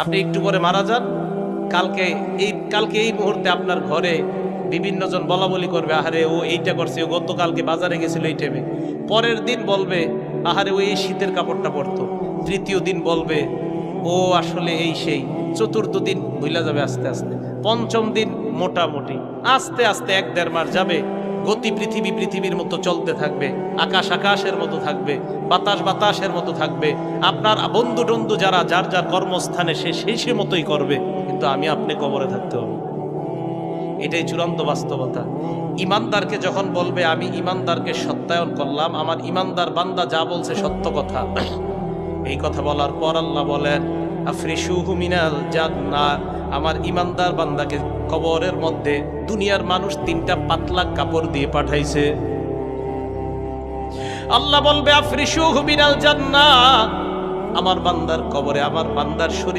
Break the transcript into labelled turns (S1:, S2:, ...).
S1: আপনি একটু পরে মারা যান, কালকে এই মুহূর্তে আপনার ঘরে বিভিন্ন জন বলা বলি করবে, আহারে ও এইটা করছে, ও গতকালকে বাজারে গেছিল এই টাইমে। পরের দিন বলবে আহারে ও এই শীতের কাপড়টা পরতো। তৃতীয় দিন বলবে ও আসলে এই সেই। চতুর্থ দিন ভুলা যাবে আস্তে আস্তে। পঞ্চম দিন মোটামুটি, আস্তে আস্তে 1-1.5 মাস যাবে। গতি পৃথিবীর মতো চলতে থাকবে, আকাশ আকাশের মতো থাকবে, বাতাস বাতাসের মতো থাকবে। আপনার বন্ধু টন্ধু যারা যার যার কর্মস্থানে সে মতোই করবে, কিন্তু আমি আপনি কবরে থাকতে হবে। এটাই চূড়ান্ত বাস্তবতা। ইমানদারকে যখন বলবে আমি ইমানদারকে সত্যায়ন করলাম, আমার ইমানদার বান্দা যা বলছে সত্য কথা, এই কথা বলার পর আল্লাহ বলেন আফরিশুহু মিনাল জান্নাহ, আমার ইমানদার বান্দাকে কবরের মধ্যে দুনিয়ার মানুষ 3টা পাতলা কাপড় দিয়ে পাঠাইছে। আল্লাহ বলবে আফরিশুহু মিনাল জান্নাহ, আমার বান্দার কবরে, আমার বান্দার শরীরে